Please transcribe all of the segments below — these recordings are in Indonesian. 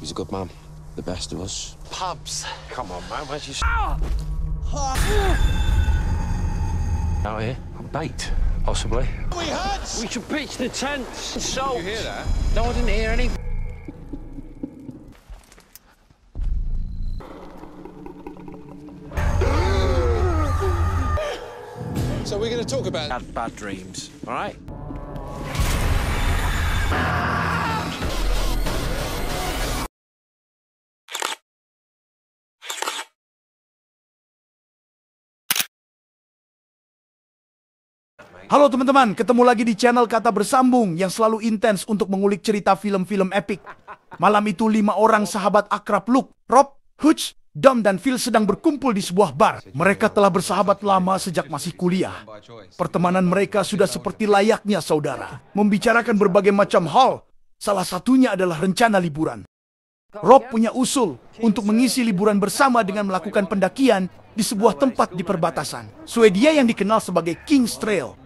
He's a good man. The best of us. Pubs. Come on, man. Where's your out here? On bait, possibly. We should pitch the tents. So. You hear that? No, I didn't hear any. So we're going to talk about Bad dreams. All right. Halo teman-teman, ketemu lagi di channel Kata Bersambung yang selalu intens untuk mengulik cerita film-film epik. Malam itu 5 orang sahabat akrab Luke, Rob, Hutch, Dom dan Phil sedang berkumpul di sebuah bar. Mereka telah bersahabat lama sejak masih kuliah. Pertemanan mereka sudah seperti layaknya saudara, membicarakan berbagai macam hal. Salah satunya adalah rencana liburan. Rob punya usul untuk mengisi liburan bersama dengan melakukan pendakian di sebuah tempat di perbatasan Swedia yang dikenal sebagai King's Trail.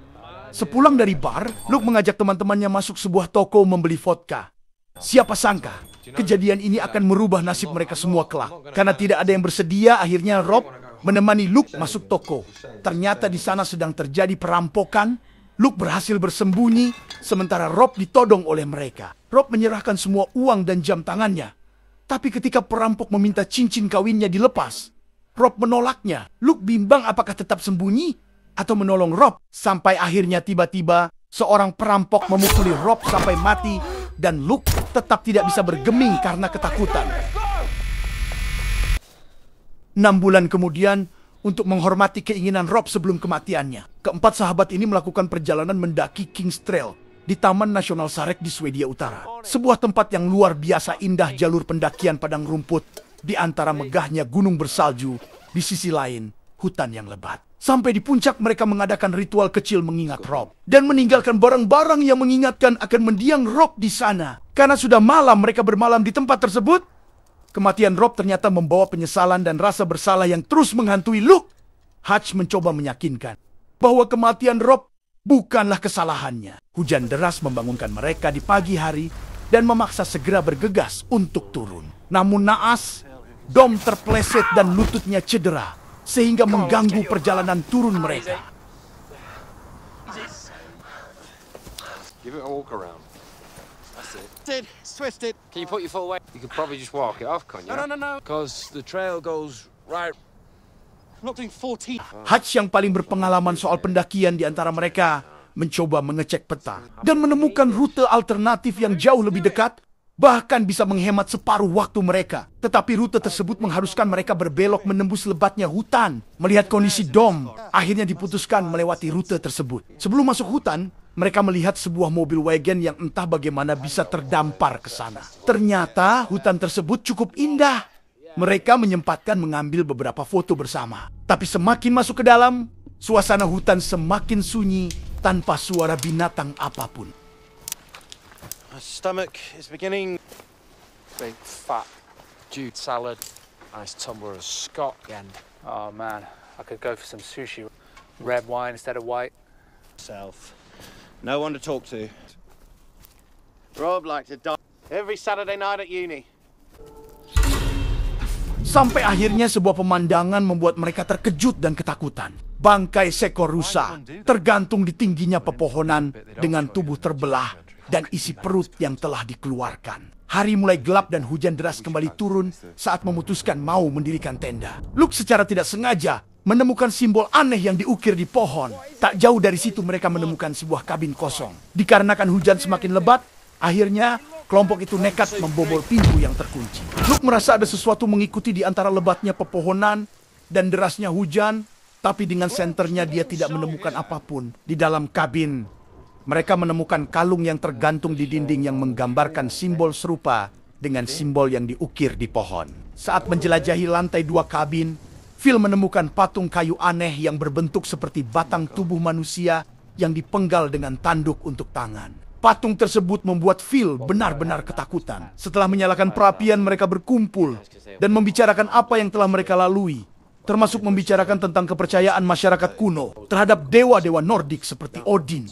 Sepulang dari bar, Luke mengajak teman-temannya masuk sebuah toko membeli vodka. Siapa sangka, kejadian ini akan merubah nasib mereka semua kelak. Karena tidak ada yang bersedia, akhirnya Rob menemani Luke masuk toko. Ternyata di sana sedang terjadi perampokan. Luke berhasil bersembunyi, sementara Rob ditodong oleh mereka. Rob menyerahkan semua uang dan jam tangannya. Tapi ketika perampok meminta cincin kawinnya dilepas, Rob menolaknya. Luke bimbang apakah tetap sembunyi atau menolong Rob, sampai akhirnya tiba-tiba seorang perampok memukuli Rob sampai mati dan Luke tetap tidak bisa bergeming karena ketakutan. 6 bulan kemudian, untuk menghormati keinginan Rob sebelum kematiannya, keempat sahabat ini melakukan perjalanan mendaki King's Trail di Taman Nasional Sarek di Swedia Utara. Sebuah tempat yang luar biasa indah, jalur pendakian padang rumput di antara megahnya gunung bersalju, di sisi lain hutan yang lebat. Sampai di puncak mereka mengadakan ritual kecil mengingat Rob dan meninggalkan barang-barang yang mengingatkan akan mendiang Rob di sana. Karena sudah malam mereka bermalam di tempat tersebut, kematian Rob ternyata membawa penyesalan dan rasa bersalah yang terus menghantui Luke. Hutch mencoba meyakinkan bahwa kematian Rob bukanlah kesalahannya. Hujan deras membangunkan mereka di pagi hari dan memaksa segera bergegas untuk turun. Namun naas, Dom terpleset dan lututnya cedera, sehingga mengganggu perjalanan turun mereka. Give it a walk around. That's it. It's twisted. Can you put your foot away? You could probably just walk it off, can't you? No. Because the trail goes right. I'm not doing 14. Hutch yang paling berpengalaman soal pendakian di antara mereka mencoba mengecek peta dan menemukan rute alternatif yang jauh lebih dekat, bahkan bisa menghemat separuh waktu mereka. Tetapi rute tersebut mengharuskan mereka berbelok menembus lebatnya hutan. Melihat kondisi Dom, akhirnya diputuskan melewati rute tersebut. Sebelum masuk hutan, mereka melihat sebuah mobil wagon yang entah bagaimana bisa terdampar ke sana. Ternyata hutan tersebut cukup indah. Mereka menyempatkan mengambil beberapa foto bersama. Tapi semakin masuk ke dalam, suasana hutan semakin sunyi tanpa suara binatang apapun. My stomach is beginning. Big fat jute salad. Nice tumbler of Scott again. Oh man, I could go for some sushi. Red wine instead of white. Self. No one to talk to. Rob liked to die every Saturday night at uni. Sampai akhirnya sebuah pemandangan membuat mereka terkejut dan ketakutan. Bangkai seekor rusa tergantung di tingginya pepohonan dengan tubuh terbelah dan isi perut yang telah dikeluarkan. Hari mulai gelap dan hujan deras kembali turun saat memutuskan mau mendirikan tenda. Luke secara tidak sengaja menemukan simbol aneh yang diukir di pohon. Tak jauh dari situ mereka menemukan sebuah kabin kosong. Dikarenakan hujan semakin lebat, akhirnya kelompok itu nekat membobol pintu yang terkunci. Luke merasa ada sesuatu mengikuti di antara lebatnya pepohonan dan derasnya hujan, tapi dengan senternya dia tidak menemukan apapun di dalam kabin. Mereka menemukan kalung yang tergantung di dinding yang menggambarkan simbol serupa dengan simbol yang diukir di pohon. Saat menjelajahi lantai 2 kabin, Phil menemukan patung kayu aneh yang berbentuk seperti batang tubuh manusia yang dipenggal dengan tanduk untuk tangan. Patung tersebut membuat Phil benar-benar ketakutan. Setelah menyalakan perapian, mereka berkumpul dan membicarakan apa yang telah mereka lalui, termasuk membicarakan tentang kepercayaan masyarakat kuno terhadap dewa-dewa Nordik seperti Odin.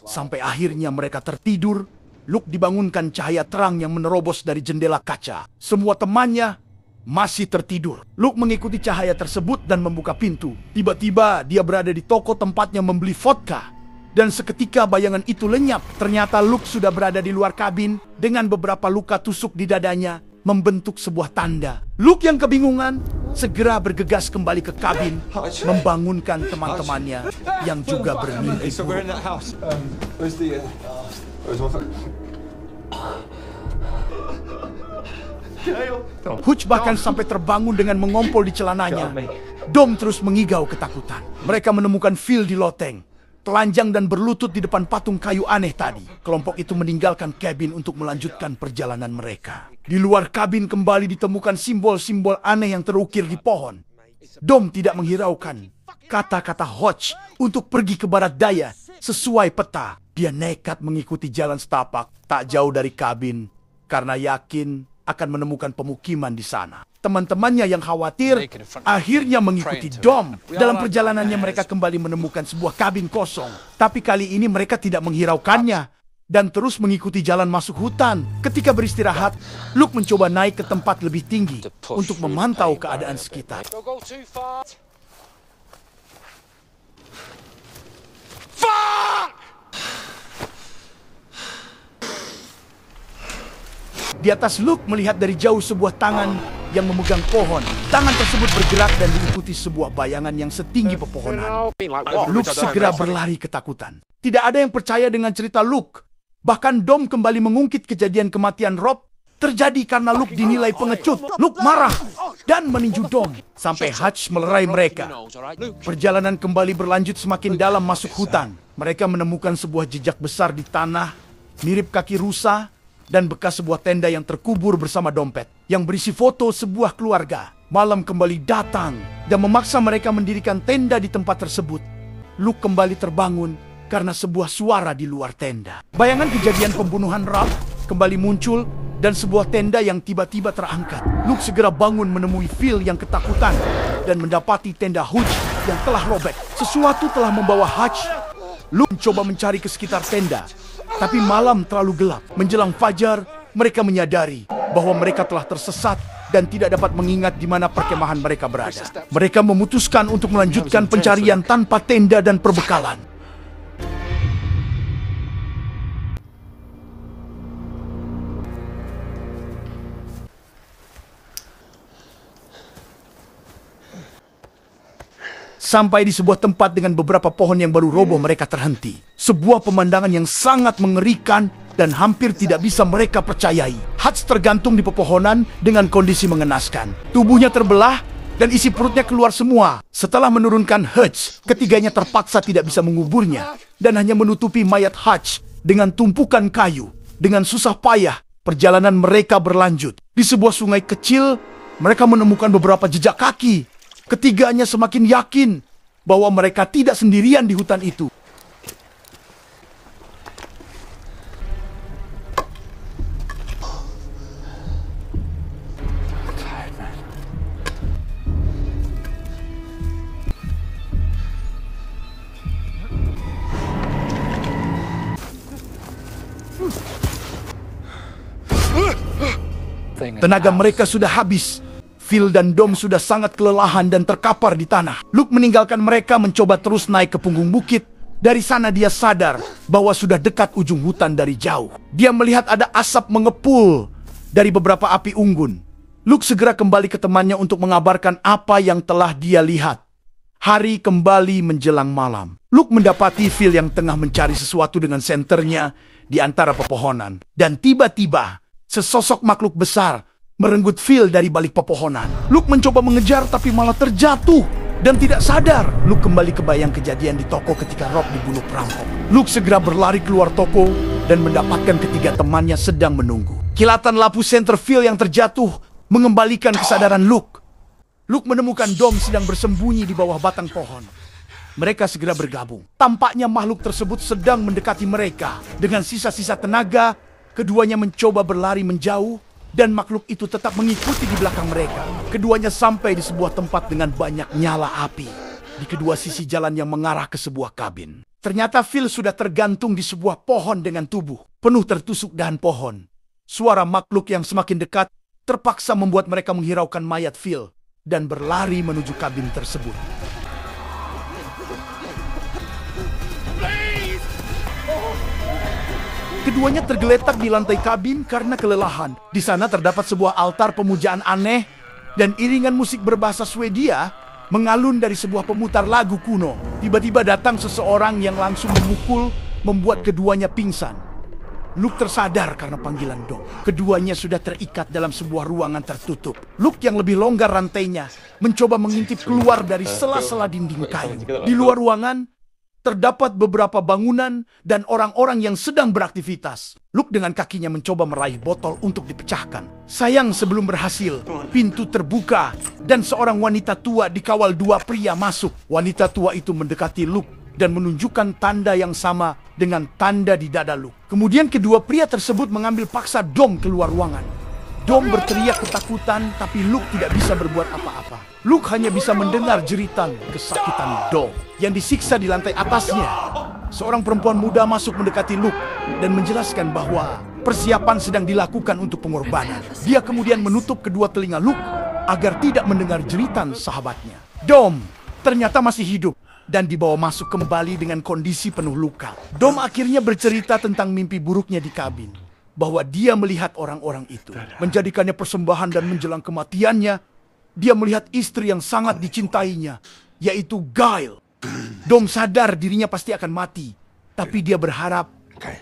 Sampai akhirnya mereka tertidur Luke dibangunkan cahaya terang yang menerobos dari jendela kaca. Semua temannya masih tertidur. Luke mengikuti cahaya tersebut dan membuka pintu. Tiba-tiba dia berada di toko tempatnya membeli vodka. Dan seketika bayangan itu lenyap. Ternyata Luke sudah berada di luar kabin dengan beberapa luka tusuk di dadanya membentuk sebuah tanda. Luke yang kebingungan segera bergegas kembali ke kabin membangunkan teman-temannya yang juga bermimpi buruk. Hutch bahkan sampai terbangun dengan mengompol di celananya. Dom terus mengigau ketakutan. Mereka menemukan Phil di loteng, telanjang dan berlutut di depan patung kayu aneh tadi. Kelompok itu meninggalkan kabin untuk melanjutkan perjalanan mereka. Di luar kabin kembali ditemukan simbol-simbol aneh yang terukir di pohon. Dom tidak menghiraukan kata-kata Hutch untuk pergi ke barat daya sesuai peta. Dia nekat mengikuti jalan setapak tak jauh dari kabin karena yakin akan menemukan pemukiman di sana. Teman-temannya yang khawatir akhirnya mengikuti Dom. Dalam perjalanannya mereka kembali menemukan sebuah kabin kosong. Tapi kali ini mereka tidak menghiraukannya dan terus mengikuti jalan masuk hutan. Ketika beristirahat, Luke mencoba naik ke tempat lebih tinggi untuk memantau keadaan sekitar. Di atas Luke melihat dari jauh sebuah tangan yang memegang pohon. Tangan tersebut bergerak dan diikuti sebuah bayangan yang setinggi pepohonan. Luke segera berlari ketakutan. Tidak ada yang percaya dengan cerita Luke. Bahkan Dom kembali mengungkit kejadian kematian Rob terjadi karena Luke dinilai pengecut. Luke marah dan meninju Dom sampai Hutch melerai mereka. Perjalanan kembali berlanjut semakin dalam masuk hutan. Mereka menemukan sebuah jejak besar di tanah, mirip kaki rusa, dan bekas sebuah tenda yang terkubur bersama dompet yang berisi foto sebuah keluarga. Malam kembali datang dan memaksa mereka mendirikan tenda di tempat tersebut. Luke kembali terbangun karena sebuah suara di luar tenda. Bayangan kejadian pembunuhan Rob kembali muncul dan sebuah tenda yang tiba-tiba terangkat. Luke segera bangun menemui Phil yang ketakutan dan mendapati tenda Hutch yang telah robek. Sesuatu telah membawa Hutch. Luke mencoba mencari ke sekitar tenda, tapi malam terlalu gelap. Menjelang fajar, mereka menyadari bahwa mereka telah tersesat dan tidak dapat mengingat di mana perkemahan mereka berada. Mereka memutuskan untuk melanjutkan pencarian tanpa tenda dan perbekalan. Sampai di sebuah tempat dengan beberapa pohon yang baru roboh, mereka terhenti. Sebuah pemandangan yang sangat mengerikan dan hampir tidak bisa mereka percayai. Hutch tergantung di pepohonan dengan kondisi mengenaskan. Tubuhnya terbelah dan isi perutnya keluar semua. Setelah menurunkan Hutch, ketiganya terpaksa tidak bisa menguburnya dan hanya menutupi mayat Hutch dengan tumpukan kayu. Dengan susah payah, perjalanan mereka berlanjut. Di sebuah sungai kecil, mereka menemukan beberapa jejak kaki. Ketiganya semakin yakin bahwa mereka tidak sendirian di hutan itu. Tenaga mereka sudah habis. Phil dan Dom sudah sangat kelelahan dan terkapar di tanah. Luke meninggalkan mereka mencoba terus naik ke punggung bukit. Dari sana dia sadar bahwa sudah dekat ujung hutan dari jauh. Dia melihat ada asap mengepul dari beberapa api unggun. Luke segera kembali ke temannya untuk mengabarkan apa yang telah dia lihat. Hari kembali menjelang malam. Luke mendapati Phil yang tengah mencari sesuatu dengan senternya di antara pepohonan. Dan tiba-tiba sesosok makhluk besar merenggut Phil dari balik pepohonan. Luke mencoba mengejar tapi malah terjatuh dan tidak sadar. Luke kembali kebayang kejadian di toko ketika Rob dibunuh perampok. Luke segera berlari keluar toko dan mendapatkan ketiga temannya sedang menunggu. Kilatan lampu senter Phil yang terjatuh mengembalikan kesadaran Luke. Luke menemukan Dom sedang bersembunyi di bawah batang pohon. Mereka segera bergabung. Tampaknya makhluk tersebut sedang mendekati mereka. Dengan sisa-sisa tenaga, keduanya mencoba berlari menjauh dan makhluk itu tetap mengikuti di belakang mereka. Keduanya sampai di sebuah tempat dengan banyak nyala api di kedua sisi jalan yang mengarah ke sebuah kabin. Ternyata Phil sudah tergantung di sebuah pohon dengan tubuh penuh tertusuk dahan pohon. Suara makhluk yang semakin dekat terpaksa membuat mereka menghiraukan mayat Phil dan berlari menuju kabin tersebut. Keduanya tergeletak di lantai kabin karena kelelahan. Di sana terdapat sebuah altar pemujaan aneh dan iringan musik berbahasa Swedia mengalun dari sebuah pemutar lagu kuno. Tiba-tiba datang seseorang yang langsung memukul, membuat keduanya pingsan. Luke tersadar karena panggilan Dom. Keduanya sudah terikat dalam sebuah ruangan tertutup. Luke yang lebih longgar rantainya mencoba mengintip keluar dari sela-sela dinding kayu. Di luar ruangan terdapat beberapa bangunan dan orang-orang yang sedang beraktivitas. Luke dengan kakinya mencoba meraih botol untuk dipecahkan. Sayang sebelum berhasil, pintu terbuka dan seorang wanita tua dikawal dua pria masuk. Wanita tua itu mendekati Luke dan menunjukkan tanda yang sama dengan tanda di dada Luke. Kemudian kedua pria tersebut mengambil paksa Dom keluar ruangan. Dom berteriak ketakutan, tapi Luke tidak bisa berbuat apa-apa. Luke hanya bisa mendengar jeritan kesakitan Dom yang disiksa di lantai atasnya. Seorang perempuan muda masuk mendekati Luke dan menjelaskan bahwa persiapan sedang dilakukan untuk pengorbanan. Dia kemudian menutup kedua telinga Luke agar tidak mendengar jeritan sahabatnya. Dom ternyata masih hidup dan dibawa masuk kembali dengan kondisi penuh luka. Dom akhirnya bercerita tentang mimpi buruknya di kabin. Bahwa dia melihat orang-orang itu, menjadikannya persembahan dan menjelang kematiannya, dia melihat istri yang sangat dicintainya, yaitu Guile. Dom sadar dirinya pasti akan mati, tapi dia berharap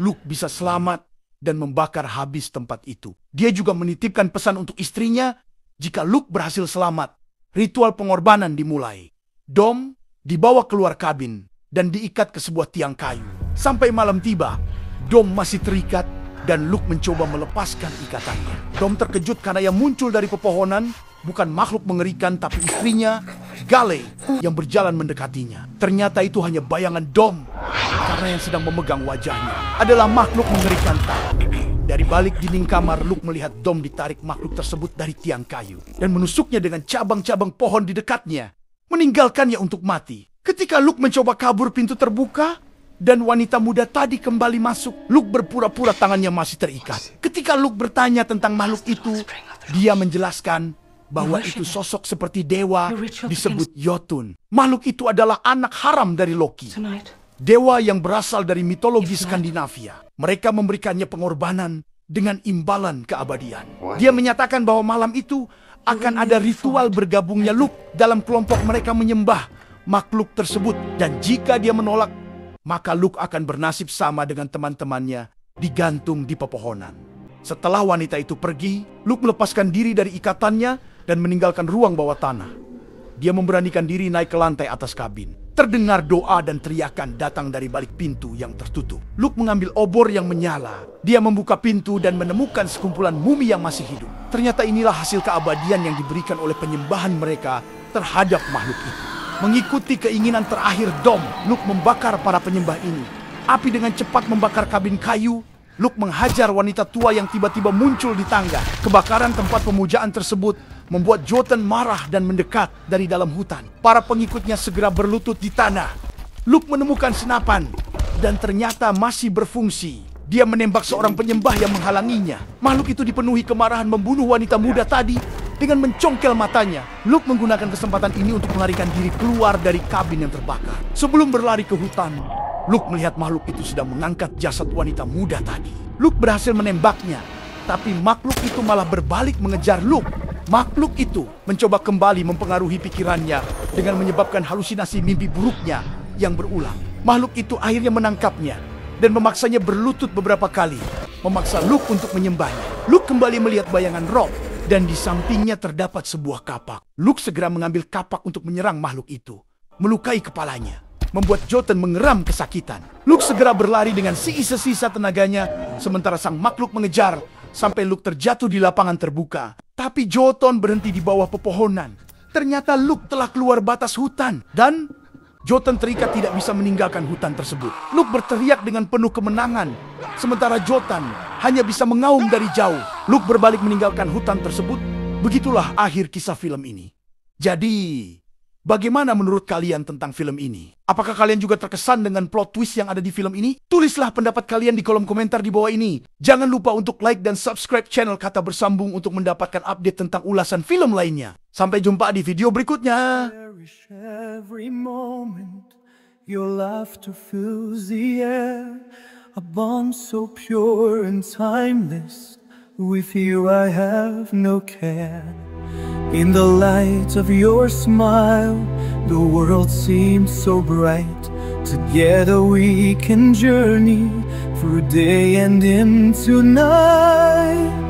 Luke bisa selamat dan membakar habis tempat itu. Dia juga menitipkan pesan untuk istrinya, jika Luke berhasil selamat, ritual pengorbanan dimulai. Dom dibawa keluar kabin dan diikat ke sebuah tiang kayu. Sampai malam tiba, Dom masih terikat dan Luke mencoba melepaskan ikatannya. Dom terkejut karena yang muncul dari pepohonan bukan makhluk mengerikan, tapi istrinya, Gale, yang berjalan mendekatinya. Ternyata itu hanya bayangan Dom, karena yang sedang memegang wajahnya adalah makhluk mengerikan tadi. Dari balik dinding kamar, Luke melihat Dom ditarik makhluk tersebut dari tiang kayu dan menusuknya dengan cabang-cabang pohon di dekatnya, meninggalkannya untuk mati. Ketika Luke mencoba kabur, pintu terbuka dan wanita muda tadi kembali masuk. Luke berpura-pura tangannya masih terikat. Ketika Luke bertanya tentang makhluk itu, dia menjelaskan bahwa itu sosok seperti dewa disebut Jotun. Makhluk itu adalah anak haram dari Loki, dewa yang berasal dari mitologi Skandinavia. Mereka memberikannya pengorbanan dengan imbalan keabadian. Dia menyatakan bahwa malam itu akan ada ritual bergabungnya Luke dalam kelompok mereka menyembah makhluk tersebut. Dan jika dia menolak, maka Luke akan bernasib sama dengan teman-temannya, digantung di pepohonan. Setelah wanita itu pergi, Luke melepaskan diri dari ikatannya dan meninggalkan ruang bawah tanah. Dia memberanikan diri naik ke lantai atas kabin. Terdengar doa dan teriakan datang dari balik pintu yang tertutup. Luke mengambil obor yang menyala. Dia membuka pintu dan menemukan sekumpulan mumi yang masih hidup. Ternyata inilah hasil keabadian yang diberikan oleh penyembahan mereka terhadap makhluk itu. Mengikuti keinginan terakhir Dom, Luke membakar para penyembah ini. Api dengan cepat membakar kabin kayu. Luke menghajar wanita tua yang tiba-tiba muncul di tangga. Kebakaran tempat pemujaan tersebut membuat Jotun marah dan mendekat dari dalam hutan. Para pengikutnya segera berlutut di tanah. Luke menemukan senapan dan ternyata masih berfungsi. Dia menembak seorang penyembah yang menghalanginya. Makhluk itu dipenuhi kemarahan membunuh wanita muda tadi dengan mencongkel matanya. Luke menggunakan kesempatan ini untuk melarikan diri keluar dari kabin yang terbakar. Sebelum berlari ke hutan, Luke melihat makhluk itu sedang mengangkat jasad wanita muda tadi. Luke berhasil menembaknya, tapi makhluk itu malah berbalik mengejar Luke. Makhluk itu mencoba kembali mempengaruhi pikirannya dengan menyebabkan halusinasi mimpi buruknya yang berulang. Makhluk itu akhirnya menangkapnya dan memaksanya berlutut beberapa kali, memaksa Luke untuk menyembahnya. Luke kembali melihat bayangan Rob, dan di sampingnya terdapat sebuah kapak. Luke segera mengambil kapak untuk menyerang makhluk itu, melukai kepalanya, membuat Jotun mengeram kesakitan. Luke segera berlari dengan sisa-sisa tenaganya, sementara sang makhluk mengejar sampai Luke terjatuh di lapangan terbuka. Tapi Jotun berhenti di bawah pepohonan. Ternyata Luke telah keluar batas hutan, dan Jotun terikat tidak bisa meninggalkan hutan tersebut. Luke berteriak dengan penuh kemenangan, sementara Jotun hanya bisa mengaum dari jauh. Luke berbalik meninggalkan hutan tersebut. Begitulah akhir kisah film ini. Jadi, Bagaimana menurut kalian tentang film ini? Apakah kalian juga terkesan dengan plot twist yang ada di film ini? Tulislah pendapat kalian di kolom komentar di bawah ini. Jangan lupa untuk like dan subscribe channel Kata Bersambung untuk mendapatkan update tentang ulasan film lainnya. Sampai jumpa di video berikutnya. Cherish every moment. Your laughter fills the air. A bond so pure and timeless. With you I have no care. In the light of your smile, the world seems so bright. Together we can journey through day and into night.